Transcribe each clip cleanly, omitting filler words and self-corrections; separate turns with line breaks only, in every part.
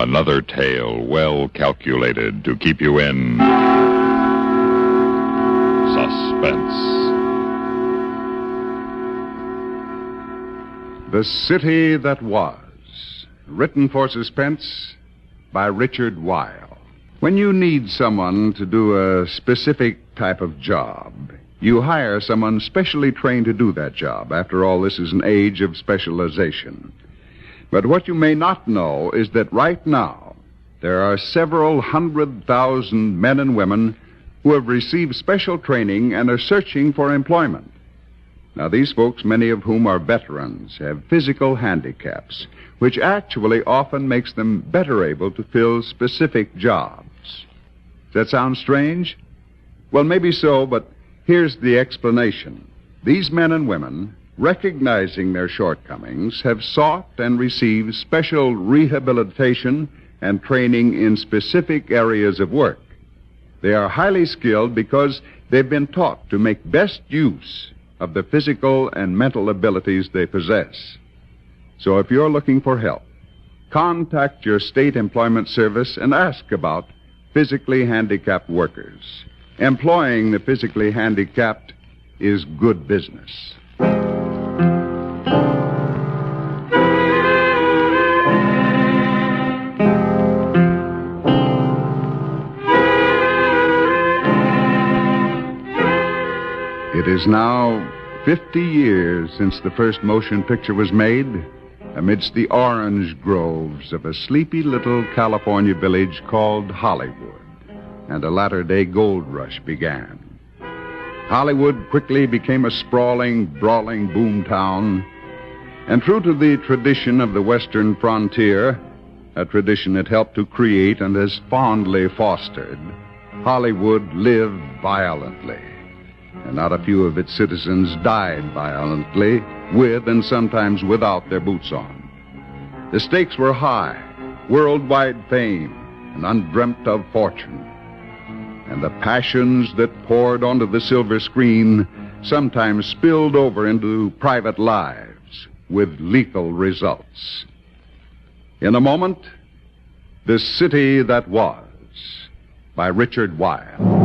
Another tale well calculated to keep you in suspense.
The City That Was, written for Suspense by Richard Weil. When you need someone to do a specific type of job, you hire someone specially trained to do that job. After all, this is an age of specialization. But what you may not know is that right now, there are several 100,000 men and women who have received special training and are searching for employment. Now, these folks, many of whom are veterans, have physical handicaps, which actually often makes them better able to fill specific jobs. Does that sound strange? Well, maybe so, but here's the explanation. These men and women, recognizing their shortcomings, have sought and received special rehabilitation and training in specific areas of work. They are highly skilled because they've been taught to make best use of the physical and mental abilities they possess. So if you're looking for help, contact your state employment service and ask about physically handicapped workers. Employing the physically handicapped is good business. It is now 50 years since the first motion picture was made, amidst the orange groves of a sleepy little California village called Hollywood, and a latter-day gold rush began. Hollywood quickly became a sprawling, brawling boom town, and true to the tradition of the western frontier, a tradition it helped to create and has fondly fostered, Hollywood lived violently. And not a few of its citizens died violently, with and sometimes without their boots on. The stakes were high, worldwide fame, and undreamt of fortune. And the passions that poured onto the silver screen sometimes spilled over into private lives, with lethal results. In a moment, The City That Was, by Richard Weil.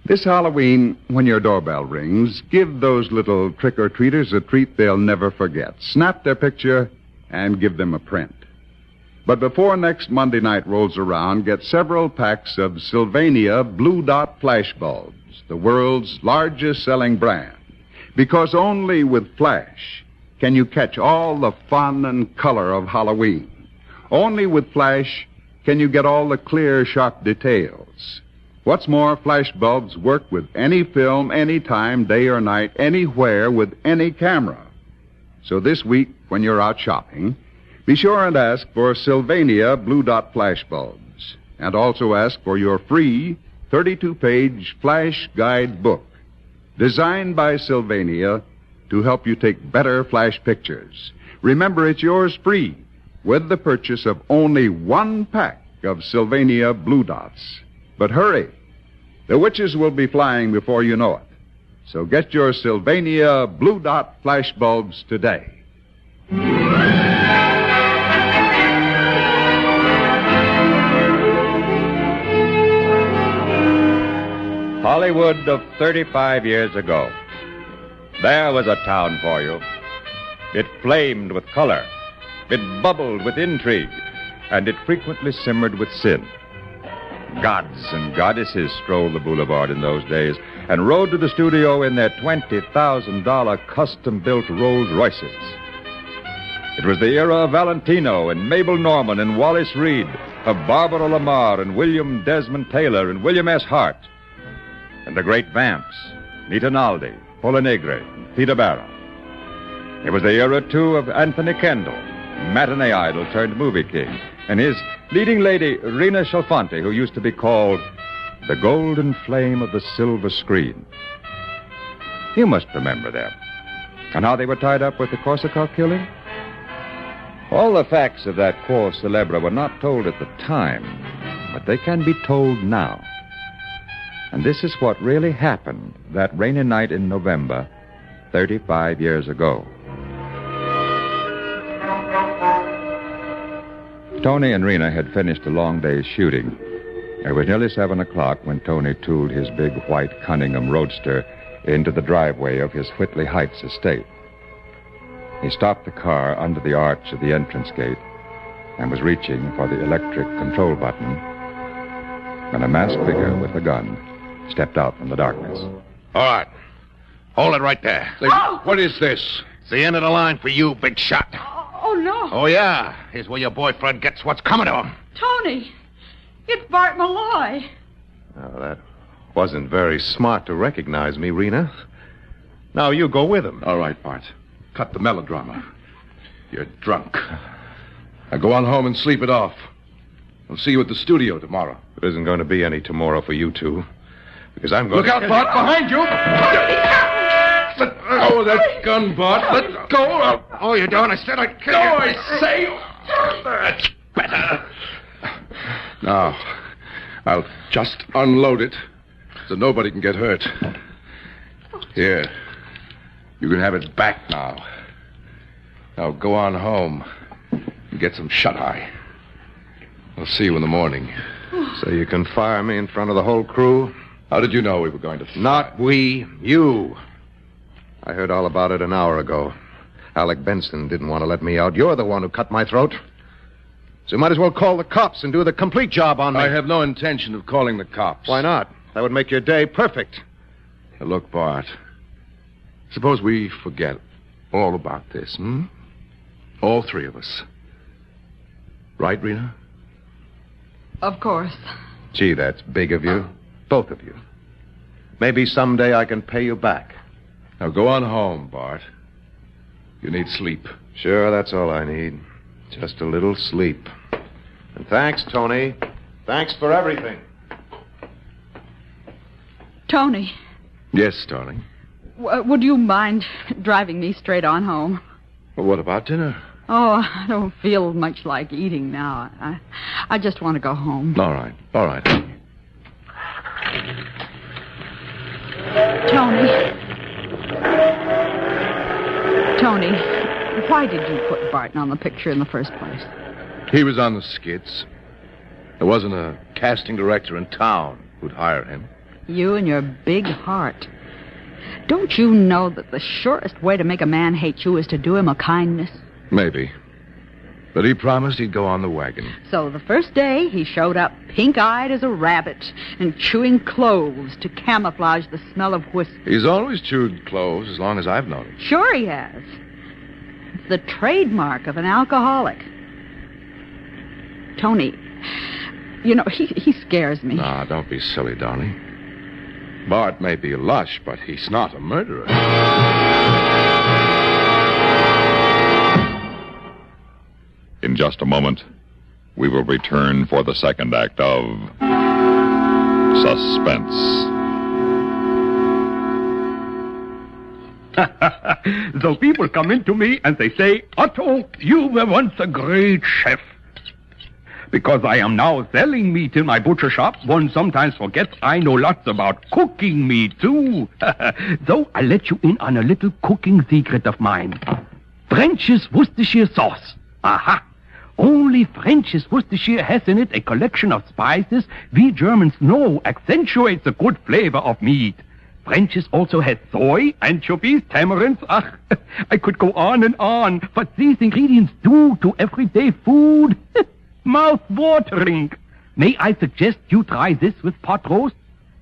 This Halloween, when your doorbell rings, give those little trick-or-treaters a treat they'll never forget. Snap their picture and give them a print. But before next Monday night rolls around, get several packs of Sylvania Blue Dot Flash Bulbs, the world's largest selling brand. Because only with Flash can you catch all the fun and color of Halloween. Only with Flash can you get all the clear, sharp details. What's more, flash bulbs work with any film, anytime, day or night, anywhere, with any camera. So this week, when you're out shopping, be sure and ask for Sylvania Blue Dot Flash Bulbs. And also ask for your free 32-page flash guide book, designed by Sylvania to help you take better flash pictures. Remember, it's yours free with the purchase of only one pack of Sylvania Blue Dots. But hurry, the witches will be flying before you know it. So get your Sylvania Blue Dot Flash Bulbs today.
Hollywood of 35 years ago. There was a town for you. It flamed with color. It bubbled with intrigue. And it frequently simmered with sin. Gods and goddesses strolled the boulevard in those days and rode to the studio in their $20,000 custom-built Rolls Royces. It was the era of Valentino and Mabel Normand and Wallace Reed, of Barbara Lamar and William Desmond Taylor and William S. Hart, and the great vamps, Nita Naldi, Pola Negre, and Theda Bara. It was the era, too, of Anthony Kendall, matinee idol turned movie king, and his leading lady, Rena Chalfante, who used to be called the golden flame of the silver screen. You must remember them, and how they were tied up with the Corsica killing. All the facts of that cause célèbre were not told at the time, but they can be told now. And this is what really happened that rainy night in November, 35 years ago. Tony and Rena had finished a long day's shooting. It was nearly 7 o'clock when Tony tooled his big white Cunningham roadster into the driveway of his Whitley Heights estate. He stopped the car under the arch of the entrance gate and was reaching for the electric control button when a masked figure with a gun stepped out from the darkness.
All right. Hold it right there.
What is this?
It's the end of the line for you, big shot.
Oh, no.
Oh, yeah. Here's where your boyfriend gets what's coming to him.
Tony, it's Bart Malloy.
Oh, that wasn't very smart to recognize me, Rena. Now you go with him.
All right, Bart. Cut the melodrama. You're drunk. Now go on home and sleep it off. I'll see you at the studio tomorrow.
There isn't going to be any tomorrow for you two. Because I'm going
Look out, Bart, behind you! Let go of that gun, Bart. Let go.
Oh, you don't. I said I'd kill
No,
you.
I say.
That's better.
Now, I'll just unload it so nobody can get hurt. Here. You can have it back now. Now go on home and get some shut-eye. I'll see you in the morning.
So you can fire me in front of the whole crew?
How did you know we were going to...
Not we, you. I heard all about it an hour ago. Alec Benson didn't want to let me out. You're the one who cut my throat. So you might as well call the cops and do the complete job on me.
I have no intention of calling the cops.
Why not? That would make your day perfect.
Now, look, Bart. Suppose we forget all about this, All three of us. Right, Rena?
Of course.
Gee, that's big of you. Both of you. Maybe someday I can pay you back.
Now go on home, Bart. You need sleep.
Sure, that's all I need. Just a little sleep. And thanks, Tony. Thanks for everything.
Tony,
Yes, darling.
would you mind driving me straight on home?
Well, what about dinner?
Oh, I don't feel much like eating now. I just want to go home.
All right.
Tony, why did you put Barton on the picture in the first place?
He was on the skits. There wasn't a casting director in town who'd hire him.
You and your big heart. Don't you know that the surest way to make a man hate you is to do him a kindness?
Maybe. But he promised he'd go on the wagon.
So the first day, he showed up pink-eyed as a rabbit and chewing cloves to camouflage the smell of whiskey.
He's always chewed cloves as long as I've known him.
Sure he has. It's the trademark of an alcoholic. Tony, you know, he scares me.
Nah, don't be silly, darling. Bart may be lush, but he's not a murderer.
In just a moment, we will return for the second act of Suspense.
So people come in to me and they say, Otto, you were once a great chef. Because I am now selling meat in my butcher shop, one sometimes forgets I know lots about cooking meat, too. So I let you in on a little cooking secret of mine. French's Worcestershire sauce. Aha! Only French's Worcestershire has in it a collection of spices we Germans know accentuates the good flavor of meat. French's also has soy, anchovies, tamarinds. Ach, I could go on and on, but these ingredients do to everyday food. Mouth-watering. May I suggest you try this with pot roast?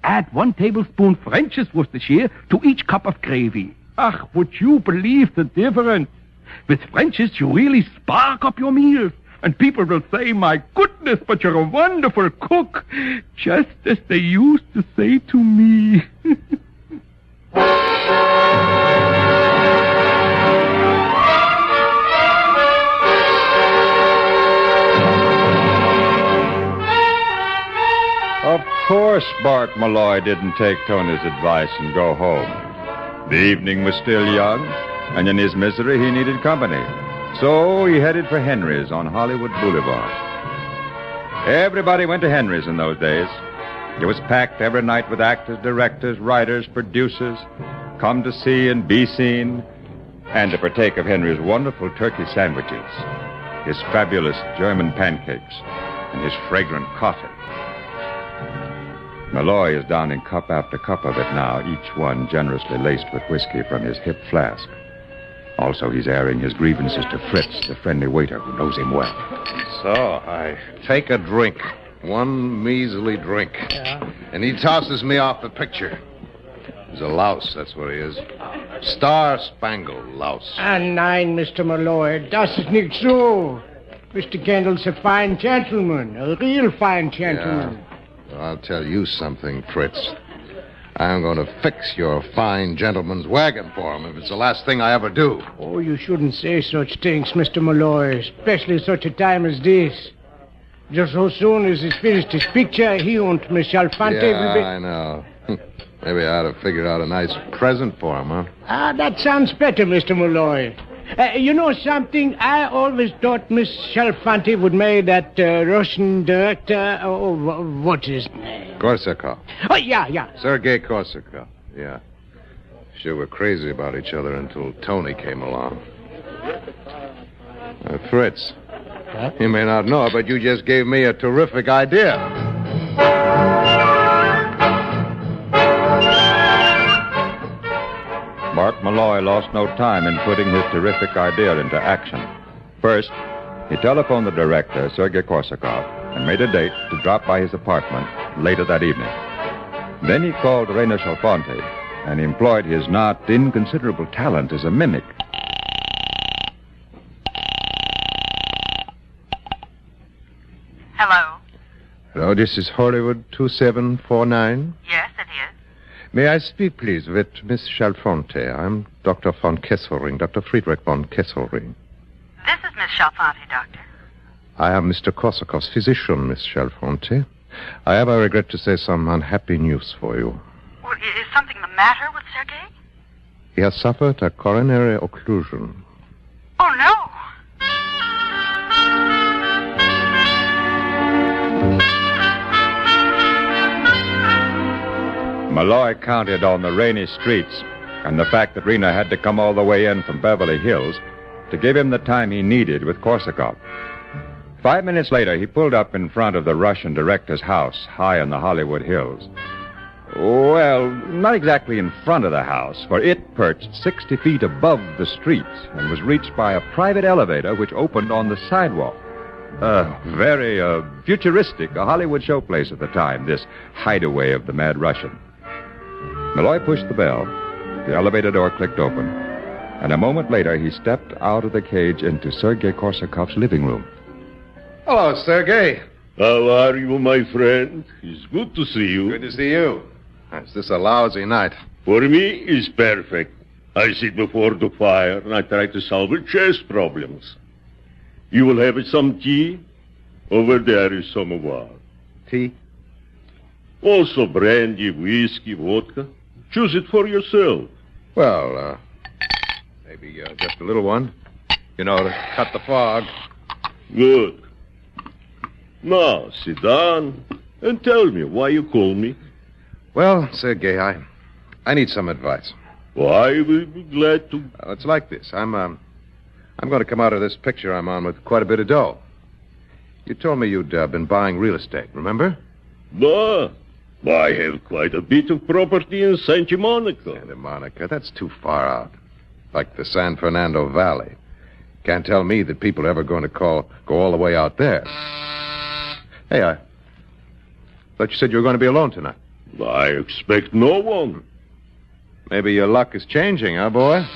Add 1 tablespoon French's Worcestershire to each cup of gravy. Ach, would you believe the difference? With French's, you really spark up your meals. And people will say, my goodness, but you're a wonderful cook. Just as they used to say to me.
Of course Bart Malloy didn't take Tony's advice and go home. The evening was still young, and in his misery he needed company. So he headed for Henry's on Hollywood Boulevard. Everybody went to Henry's in those days. It was packed every night with actors, directors, writers, producers, come to see and be seen, and to partake of Henry's wonderful turkey sandwiches. his fabulous German pancakes, and his fragrant coffee. Malloy is downing cup after cup of it now, each one generously laced with whiskey from his hip flask. Also, he's airing his grievances to Fritz, the friendly waiter who knows him well.
So, I take a drink. One measly drink.
Yeah.
And he tosses me off the picture. He's a louse, that's what he is. Star-spangled louse.
Nein, Mr. Malloy, das ist nicht so. Mr. Kendall's a fine gentleman, a real fine gentleman.
Yeah. Well, I'll tell you something, Fritz. I'm going to fix your fine gentleman's wagon for him if it's the last thing I ever do.
Oh, you shouldn't say such things, Mr. Malloy, especially such a time as this. Just so soon as he's finished his picture, he and Miss Alfante will be...
I know. Maybe I ought to figure out a nice present for him, huh?
That sounds better, Mr. Malloy. You know something? I always thought Miss Alfante would marry that Russian director. What's his name?
Korsakov.
Oh, yeah.
Sergei Korsakov, yeah. Sure, we're crazy about each other until Tony came along. Fritz,
Huh?
you may not know it, but you just gave me a terrific idea.
Mark Malloy lost no time in putting his terrific idea into action. First, he telephoned the director, Sergei Korsakov, and made a date to drop by his apartment later that evening. Then he called Raina Chalfonte and employed his not inconsiderable talent as a mimic.
Hello.
Hello, this is Hollywood 2749.
Yes, it is.
May I speak, please, with Miss Chalfonte? I'm Dr. von Kesselring, Dr. Friedrich von Kesselring.
This is Miss Chalfonte, Doctor.
I am Mr. Korsakov's physician, Miss Chalfonte. I have, I regret to say, some unhappy news for you.
Well, is something the matter with Sergei?
He has suffered a coronary occlusion.
Oh, no.
Malloy counted on the rainy streets and the fact that Rena had to come all the way in from Beverly Hills to give him the time he needed with Korsakov. 5 minutes later, he pulled up in front of the Russian director's house, high in the Hollywood Hills. Well, not exactly in front of the house, for it perched 60 feet above the street and was reached by a private elevator which opened on the sidewalk. Very futuristic, a Hollywood showplace at the time, this hideaway of the mad Russian. Malloy pushed the bell. The elevator door clicked open, and a moment later he stepped out of the cage into Sergei Korsakov's living room.
Hello, Sergei.
How are you, my friend? It's good to see you.
Good to see you. Is this a lousy night?
For me, it's perfect. I sit before the fire and I try to solve chess problems. You will have some tea? Over there is some water.
Tea?
Also brandy, whiskey, vodka. Choose it for yourself.
Well, maybe just a little one. You know, to cut the fog.
Good. Now, sit down and tell me why you call me.
Well, Sergei, I need some advice.
Well, I will be glad to.
It's like this. I'm going to come out of this picture I'm on with quite a bit of dough. You told me you'd been buying real estate, remember?
No. I have quite a bit of property in Santa Monica.
Santa Monica? That's too far out. Like the San Fernando Valley. Can't tell me that people are ever going to go all the way out there. Hey, I thought you said you were going to be alone tonight.
I expect no one.
Maybe your luck is changing, huh, boy?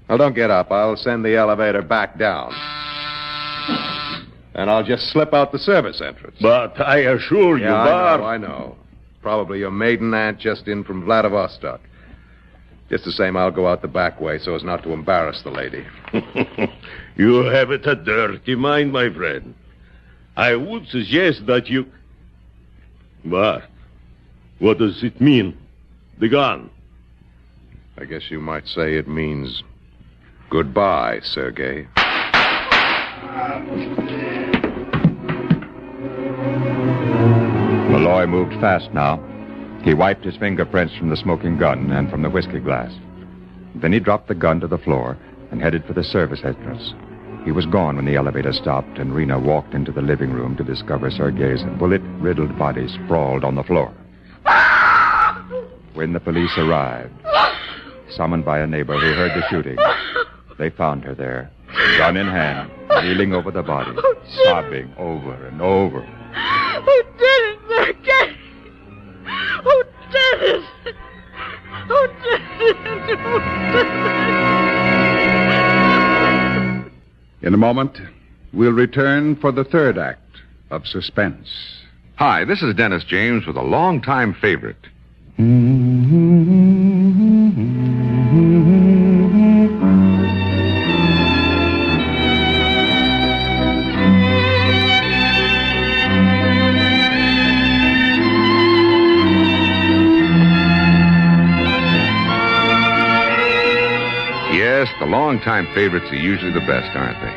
Well, don't get up. I'll send the elevator back down. And I'll just slip out the service entrance.
But I assure you,
I know. Probably your maiden aunt just in from Vladivostok. Just the same, I'll go out the back way so as not to embarrass the lady.
You have it a dirty mind, my friend. I would suggest that you... But what does it mean? The gun?
I guess you might say it means goodbye, Sergei.
Malloy moved fast now. He wiped his fingerprints from the smoking gun and from the whiskey glass. Then he dropped the gun to the floor and headed for the service entrance. He was gone when the elevator stopped, and Rena walked into the living room to discover Sergei's bullet-riddled body sprawled on the floor. When the police arrived, summoned by a neighbor who heard the shooting, they found her there, gun in hand, kneeling over the body, sobbing over and over.
Who did it, Sergei? Who did it? Who did it? Who did it?
In a moment, we'll return for the third act of Suspense.
Hi, this is Dennis James with a longtime favorite. Yes, the longtime favorites are usually the best, aren't they?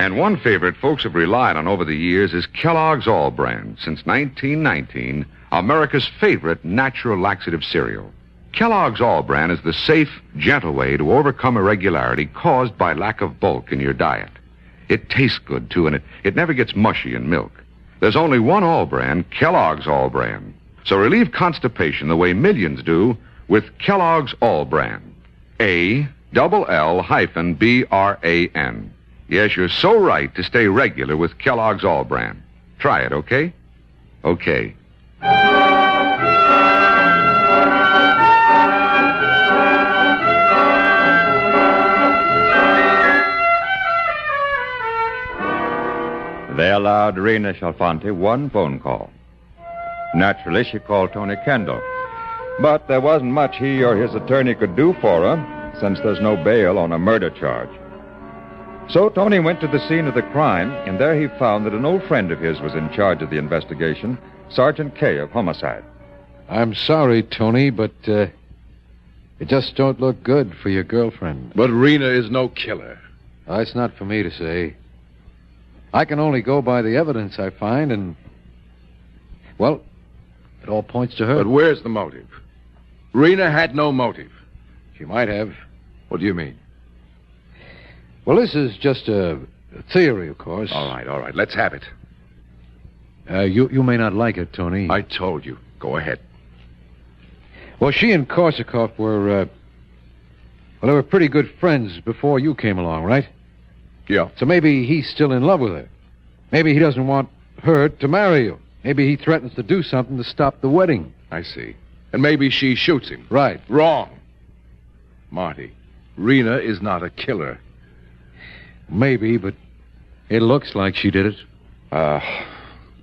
And one favorite folks have relied on over the years is Kellogg's All Brand. Since 1919, America's favorite natural laxative cereal. Kellogg's All Brand is the safe, gentle way to overcome irregularity caused by lack of bulk in your diet. It tastes good, too, and it never gets mushy in milk. There's only one All Brand, Kellogg's All Brand. So relieve constipation the way millions do with Kellogg's All Brand. ALL-BRAN. Yes, you're so right to stay regular with Kellogg's All Brand. Try it, okay? Okay.
They allowed Rena Chalfanti one phone call. Naturally, she called Tony Kendall. But there wasn't much he or his attorney could do for her, since there's no bail on a murder charge. So Tony went to the scene of the crime, and there he found that an old friend of his was in charge of the investigation, Sergeant Kay of Homicide.
I'm sorry, Tony, but it just don't look good for your girlfriend.
But Rena is no killer.
It's not for me to say. I can only go by the evidence I find, and, well, it all points to her.
But where's the motive? Rena had no motive.
She might have.
What do you mean?
Well, this is just a theory, of course.
All right. Let's have it.
You may not like it, Tony.
I told you. Go ahead.
Well, she and Korsakov were, they were pretty good friends before you came along, right?
Yeah.
So maybe he's still in love with her. Maybe he doesn't want her to marry you. Maybe he threatens to do something to stop the wedding.
I see. And maybe she shoots him.
Right.
Wrong. Marty, Rena is not a killer.
Maybe, but it looks like she did it.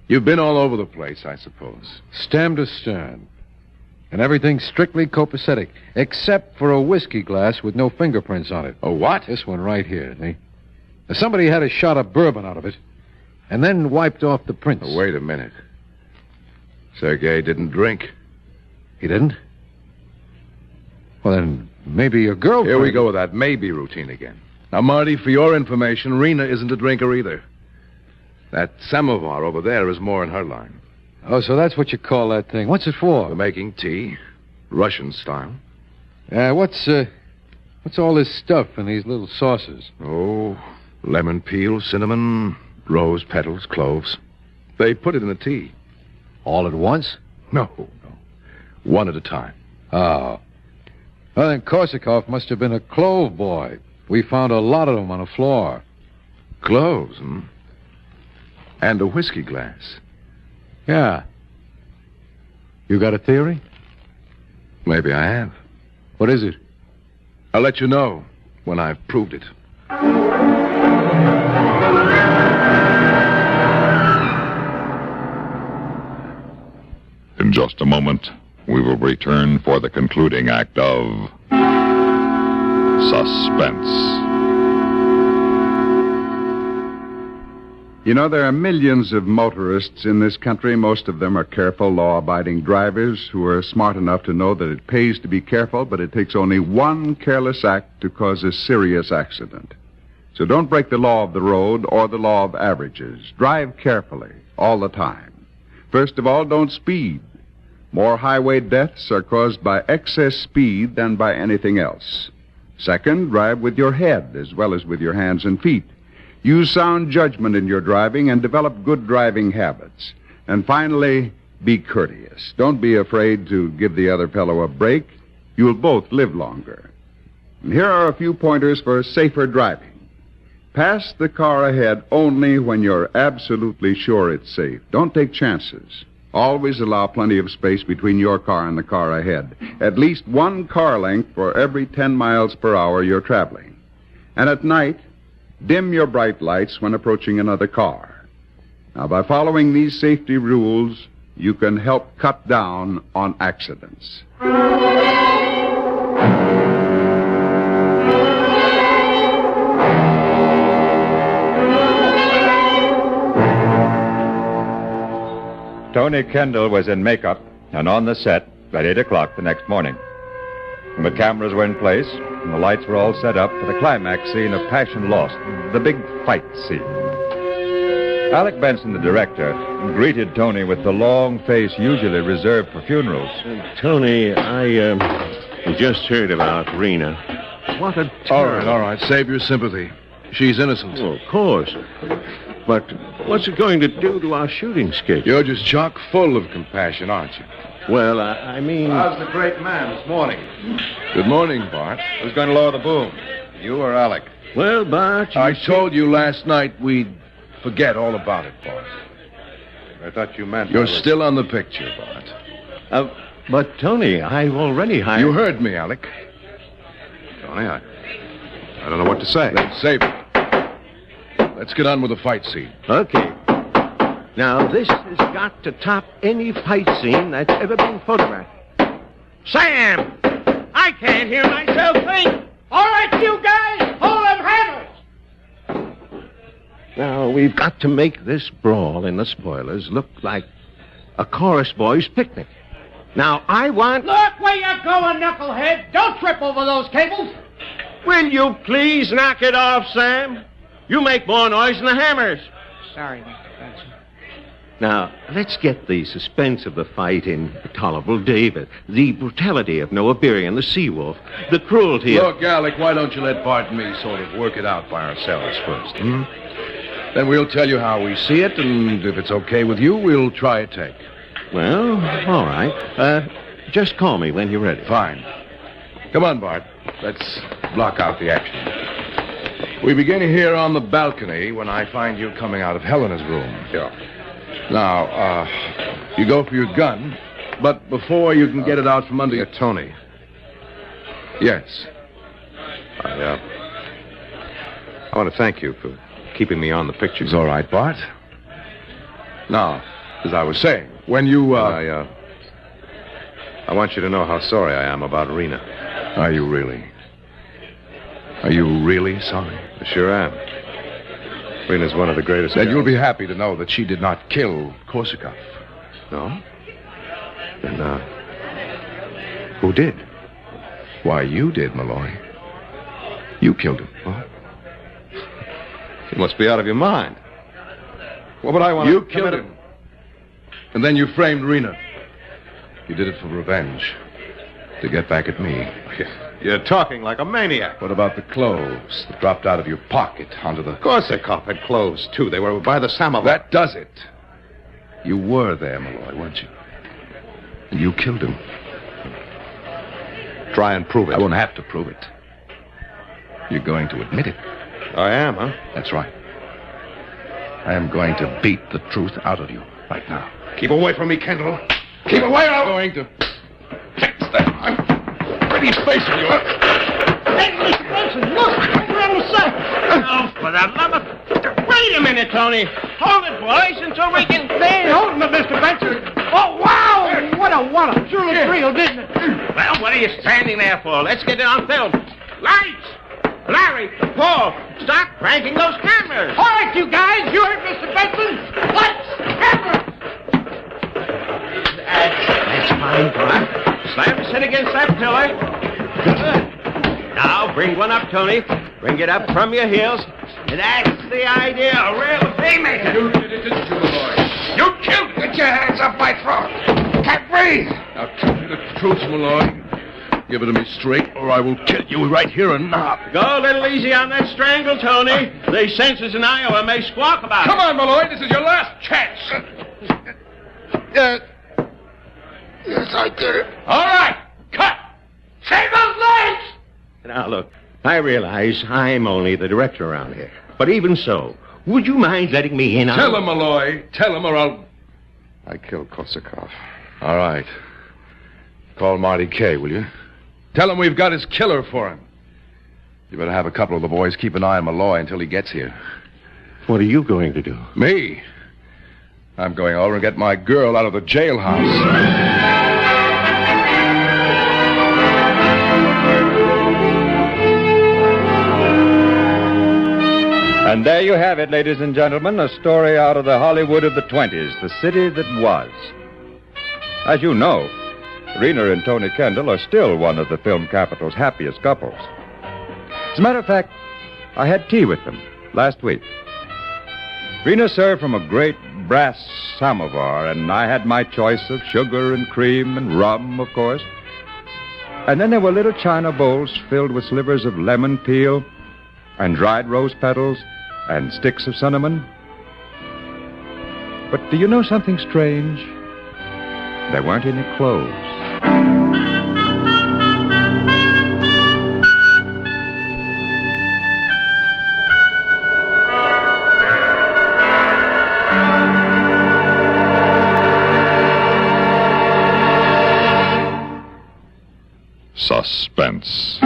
You've been all over the place, I suppose.
Stem to stern. And everything's strictly copacetic, except for a whiskey glass with no fingerprints on it.
A what?
This one right here, see? Somebody had a shot of bourbon out of it, and then wiped off the prints.
Oh, wait a minute. Sergei didn't drink.
He didn't? Well, then, maybe your girlfriend...
Here we go with that maybe routine again. Now, Marty, for your information, Rena isn't a drinker either. That samovar over there is more in her line.
Oh, so that's what you call that thing. What's it for?
For making tea. Russian style.
What's all this stuff in these little saucers?
Oh, lemon peel, cinnamon, rose petals, cloves. They put it in the tea.
All at once?
No. One at a time.
Oh. Well, then Korsakov must have been a clove boy. We found a lot of them on the floor.
Cloves, And a whiskey glass.
Yeah. You got a theory?
Maybe I have.
What is it?
I'll let you know when I've proved it.
In just a moment, we will return for the concluding act of Suspense.
You know, there are millions of motorists in this country. Most of them are careful, law-abiding drivers who are smart enough to know that it pays to be careful, but it takes only one careless act to cause a serious accident. So don't break the law of the road or the law of averages. Drive carefully all the time. First of all, don't speed. More highway deaths are caused by excess speed than by anything else. Second, drive with your head as well as with your hands and feet. Use sound judgment in your driving and develop good driving habits. And finally, be courteous. Don't be afraid to give the other fellow a break. You'll both live longer. And here are a few pointers for safer driving. Pass the car ahead only when you're absolutely sure it's safe. Don't take chances. Always allow plenty of space between your car and the car ahead. At least one car length for every 10 miles per hour you're traveling. And at night, dim your bright lights when approaching another car. Now, by following these safety rules, you can help cut down on accidents.
Tony Kendall was in makeup and on the set at 8 o'clock the next morning. The cameras were in place, and the lights were all set up for the climax scene of Passion Lost, the big fight scene. Alec Benson, the director, greeted Tony with the long face usually reserved for funerals.
Tony, I just heard about Rena. What a terrible...
All right. Save your sympathy. She's innocent.
Oh, of course. But what's it going to do to our shooting schedule?
You're just chock full of compassion, aren't you?
Well, I mean...
How's the great man this morning?
Good morning, Bart.
Who's going to lower the boom? You or Alec?
Well, Bart...
I told you last night we'd forget all about it, Bart.
I thought you meant...
You're still on the picture, Bart.
But, Tony, I've already hired...
You heard me, Alec.
Tony, I don't know what to say.
Then save it. Let's get on with the fight scene.
Okay. Now, this has got to top any fight scene that's ever been photographed. Sam! I can't hear myself think!
All right, you guys, hold them hammers!
Now, we've got to make this brawl in the spoilers look like a chorus boys' picnic. Now, I want...
Look where you're going, knucklehead! Don't trip over those cables!
Will you please knock it off, Sam? You make more noise than the hammers.
Sorry, Mr. Benson.
Now, let's get the suspense of the fight in Tolerable David, the brutality of Noah Beery and the Sea-Wolf, the cruelty of...
Look, Alec, why don't you let Bart and me sort of work it out by ourselves first, Then we'll tell you how we see it, and if it's okay with you, we'll try a take.
Well, all right. Just call me when you're ready.
Fine. Come on, Bart. Let's block out the action. We begin here on the balcony when I find you coming out of Helena's room.
Yeah.
Now, you go for your gun, but before you can get it out from under your...
Tony.
Yes.
I want to thank you for keeping me on the picture.
It's all right, Bart. Now, as I was saying, when you...
I want you to know how sorry I am about Rena.
Are you really? Are you really sorry?
I sure am. Rena's one of the greatest...
Then you'll be happy to know that she did not kill Korsakov.
No? Then, who did?
Why, you did, Malloy. You killed him.
What? You must be out of your mind. What would I want
You killed him. And then you framed Rena. You did it for revenge. To get back at me.
You're talking like a maniac.
What about the clothes that dropped out of your pocket onto the...
Of course the cop had clothes, too. They were by the samovar.
That does it. You were there, Malloy, weren't you? And you killed him.
Try and prove it.
I won't have to prove it. You're going to admit it.
I am, huh?
That's right. I am going to beat the truth out of you right now.
Keep away from me, Kendall. Keep away!
I'm going to fix that. I'm ready facing you.
Hey, Mr. Benson, look! Over on the side!
Oh, for the love of... Wait a minute, Tony. Hold it, boys, until we can...
Hey, hold him, Mr. Benson. Oh, wow! What a wallop. Sure looked real, didn't it?
Well, what are you standing there for? Let's get it on film. Lights! Larry, Paul, stop cranking those cameras.
All right, you guys. You heard Mr. Benson. Lights! Camera!
That's fine, Bart. Slam his head against that pillar. Good. Now, bring one up, Tony. Bring it up from your heels. That's the idea. A real haymaker.
You did it, didn't you, Malloy? You killed him.
Get your hands off my throat. Can't breathe.
Now, tell me the truth, Malloy. Give it to me straight, or I will kill you right here and now.
Go a little easy on that strangle, Tony. The censors in Iowa may squawk about
Come
it.
on, Malloy. This is your last chance.
Yes, I did it.
All right. Cut.
Save those legs!
Now, look, I realize I'm only the director around here. But even so, would you mind letting me in on...
Tell him, Malloy. Tell him, or I'll...
I killed Korsakov.
All right. Call Marty Kay, will you? Tell him we've got his killer for him. You better have a couple of the boys keep an eye on Malloy until he gets here.
What are you going to do?
Me? I'm going over and get my girl out of the jailhouse.
And there you have it, ladies and gentlemen, a story out of the Hollywood of the 20s, the city that was. As you know, Rena and Tony Kendall are still one of the film capital's happiest couples. As a matter of fact, I had tea with them last week. Rena served from a great brass samovar, and I had my choice of sugar and cream and rum, of course. And then there were little china bowls filled with slivers of lemon peel and dried rose petals and sticks of cinnamon. But do you know something strange? There weren't any clothes.
Suspense.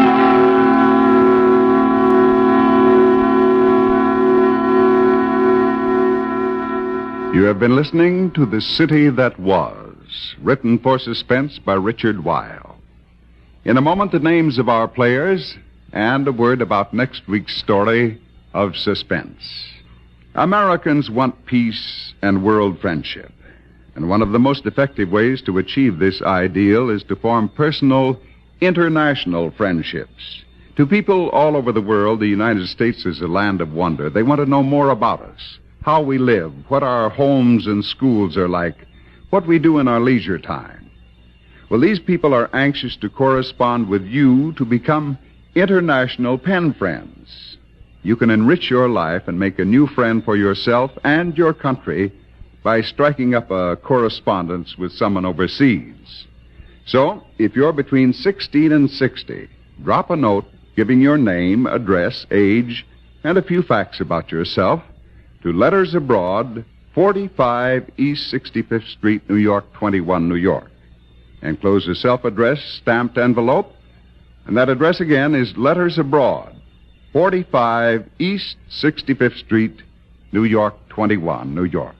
You have been listening to The City That Was, written for Suspense by Richard Weil. In a moment, the names of our players and a word about next week's story of Suspense. Americans want peace and world friendship. And one of the most effective ways to achieve this ideal is to form personal, international friendships. To people all over the world, the United States is a land of wonder. They want to know more about us, how we live, what our homes and schools are like, what we do in our leisure time. Well, these people are anxious to correspond with you to become international pen friends. You can enrich your life and make a new friend for yourself and your country by striking up a correspondence with someone overseas. So, if you're between 16 and 60, drop a note giving your name, address, age, and a few facts about yourself to Letters Abroad, 45 East 65th Street, New York, 21, New York. Enclose a self-addressed stamped envelope, and that address again is Letters Abroad, 45 East 65th Street, New York, 21, New York.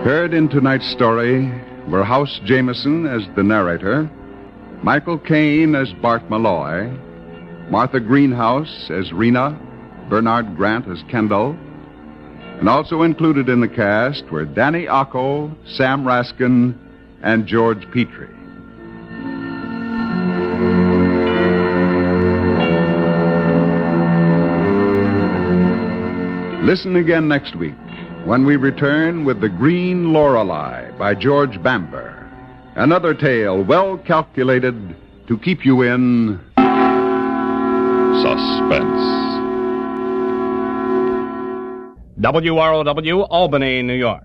Heard in tonight's story were House Jameson as the narrator, Michael Caine as Bart Malloy, Martha Greenhouse as Rena, Bernard Grant as Kendall, and also included in the cast were Danny Ocko, Sam Raskin, and George Petrie. Listen again next week when we return with The Green Lorelei by George Bamber, another tale well calculated to keep you in
Suspense.
WROW, Albany, New York.